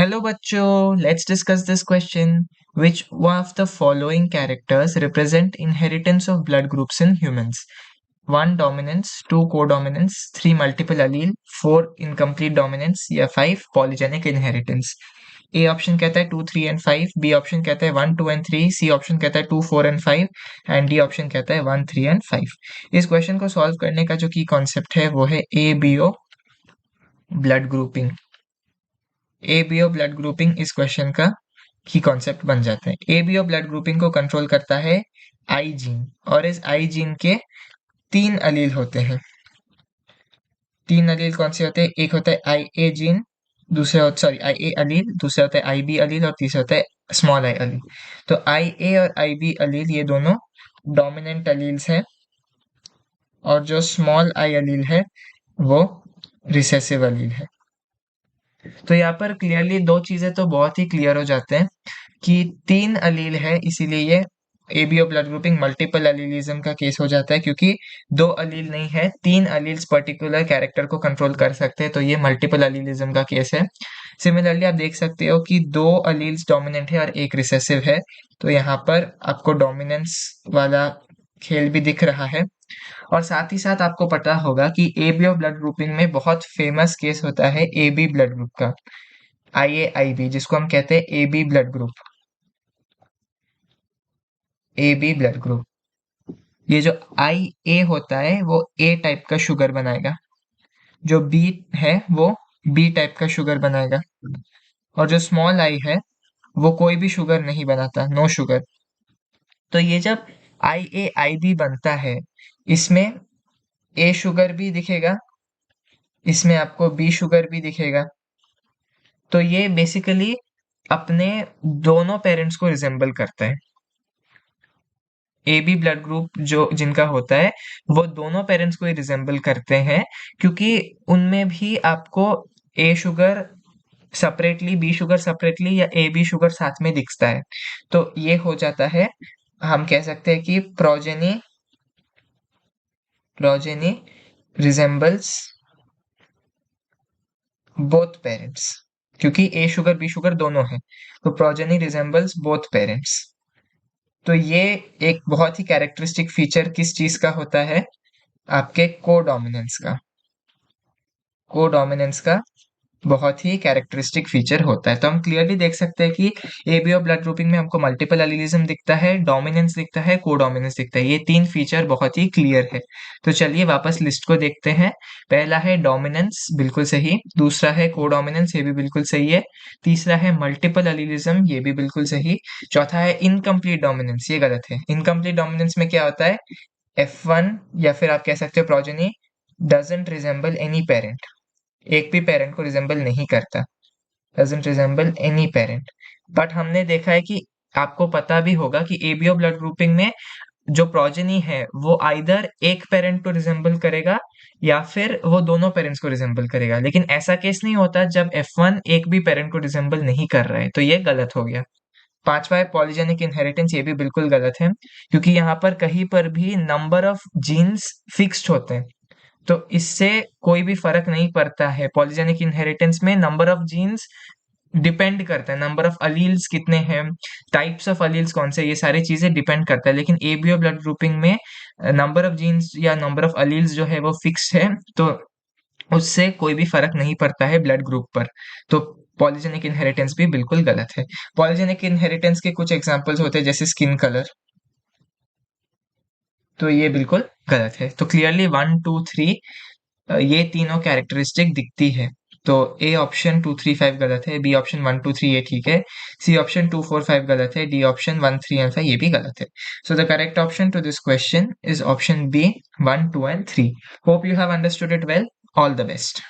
Hello bachcho, let's discuss this question. Which one of the following characters represent inheritance of blood groups in humans? 1 dominance, 2 codominance, 3 multiple allele, 4 incomplete dominance या 5 polygenic inheritance. A option कहता है 2, 3 and 5, B option कहता है 1, 2 and 3, C option कहता है 2, 4 and 5 and D option कहता है 1, 3 and 5. इस क्वेश्चन को सॉल्व करने का जो की कॉन्सेप्ट है वो है ABO blood grouping. ABO blood grouping इस क्वेश्चन का की कॉन्सेप्ट बन जाता है. ABO ब्लड ग्रुपिंग को कंट्रोल करता है आई जीन और इस आई जीन के 3 अलील होते हैं. 3 अलील कौन से होते हैं? एक होता है आई ए जीन, आई ए अलील, दूसरा होता है आई बी अलील और तीसरा होता है स्मॉल आई अलील. तो आई ए और आई बी अलील ये दोनों डोमिनेंट अलील्स हैं और जो स्मॉल आई अलील है वो रिसेसिव अलील है. तो यहाँ पर क्लियरली दो चीजें तो बहुत ही क्लियर हो जाते हैं कि 3 अलील है, इसीलिए ये ABO blood grouping multiple allelism का केस हो जाता है. क्योंकि 2 अलील नहीं है, 3 अलील्स पर्टिकुलर कैरेक्टर को कंट्रोल कर सकते हैं, तो ये मल्टीपल अलीलिज्म का केस है. सिमिलरली आप देख सकते हो कि 2 अलील्स डोमिनेंट है और एक रिसेसिव है, तो यहाँ पर आपको डोमिनेंस वाला खेल भी दिख रहा है. और साथ ही साथ आपको पता होगा कि एबीओ ब्लड ग्रुपिंग में बहुत फेमस केस होता है एबी ब्लड ग्रुप का, IAIB, जिसको हम कहते हैं AB blood group. AB blood group, ये जो IA होता है वो A टाइप का शुगर बनाएगा, जो B है वो B टाइप का शुगर बनाएगा, और जो स्मॉल I है वो कोई भी शुगर नहीं बनाता, नो शुगर. तो ये जब IAIB बनता है, इसमें A शुगर भी दिखेगा, इसमें आपको B शुगर भी दिखेगा. तो ये बेसिकली अपने दोनों पेरेंट्स को रिजेंबल करता है. AB ब्लड ग्रुप जो जिनका होता है वो दोनों पेरेंट्स को ही रिजेंबल करते हैं, क्योंकि उनमें भी आपको A sugar separately, B sugar separately या AB शुगर साथ में दिखता है. तो ये हो जाता है, हम कह सकते हैं कि प्रोजेनी रिजेंबल्स बोथ पेरेंट्स, क्योंकि A शुगर B शुगर दोनों है, तो प्रोजेनी रिजेंबल्स बोथ पेरेंट्स. तो ये एक बहुत ही कैरेक्टरिस्टिक फीचर किस चीज का होता है? आपके कोडोमिनेंस का. कोडोमिनेंस का बहुत ही कैरेक्टरिस्टिक फीचर होता है. तो हम क्लियरली देख सकते हैं कि एबीओ ब्लड ग्रुपिंग में हमको मल्टीपल एलिलिज्म दिखता है, डोमिनेंस दिखता है, कोडोमिनेंस दिखता है. ये 3 फीचर बहुत ही क्लियर है. तो चलिए वापस लिस्ट को देखते हैं. पहला है डोमिनेंस, बिल्कुल सही. दूसरा है कोडोमिनेंस, ये भी बिल्कुल सही है. तीसरा है मल्टीपल एलिलिज्म, ये भी बिल्कुल सही. चौथा है इनकम्प्लीट डोमिनेंस, ये गलत है. इनकम्प्लीट डोमिनेंस में क्या होता है? F1 या फिर आप कह सकते हो progeny doesn't resemble any parent, एक भी पेरेंट को रिजेंबल नहीं करता, doesn't resemble any parent. But हमने देखा है कि आपको पता भी होगा कि एबीओ ब्लड ग्रुपिंग में जो प्रोजेनी है वो आइदर एक पेरेंट को रिजेंबल करेगा या फिर वो दोनों पेरेंट्स को रिजेंबल करेगा. लेकिन ऐसा केस नहीं होता जब F1 एक भी पेरेंट को रिजेंबल नहीं कर रहा है, तो ये गलत हो गया. पांचवा है पॉलीजेनिक इनहेरिटेंस, ये भी बिल्कुल गलत है, क्योंकि यहाँ पर कहीं पर भी नंबर ऑफ जीन्स फिक्स्ड होते हैं, तो इससे कोई भी फर्क नहीं पड़ता है. पॉलीजेनिक इनहेरिटेंस में नंबर ऑफ जीन्स डिपेंड करता है, नंबर ऑफ अलील्स कितने हैं, टाइप्स ऑफ अलील्स कौन से, ये सारी चीजें डिपेंड करता है. लेकिन एबीओ ब्लड ग्रुपिंग में नंबर ऑफ जीन्स या नंबर ऑफ अलील्स जो है वो फिक्स्ड है, तो उससे कोई भी फर्क नहीं पड़ता है ब्लड ग्रुप पर. तो पॉलीजेनिक इनहेरिटेंस भी बिल्कुल गलत है. पॉलीजेनिक इनहेरिटेंस के कुछ एग्जांपल्स होते हैं जैसे स्किन कलर, तो ये बिल्कुल गलत है. तो क्लियरली 1, 2, 3 ये तीनों कैरेक्टरिस्टिक दिखती है. तो ए ऑप्शन 2, 3, 5 गलत है, बी ऑप्शन 1, 2, 3 ये ठीक है, सी ऑप्शन 2, 4, 5 गलत है, डी ऑप्शन 1, 3 एंड 5 ये भी गलत है. So the correct option to this question is option B, 1, 2 and 3. Hope you have understood it well. All the best.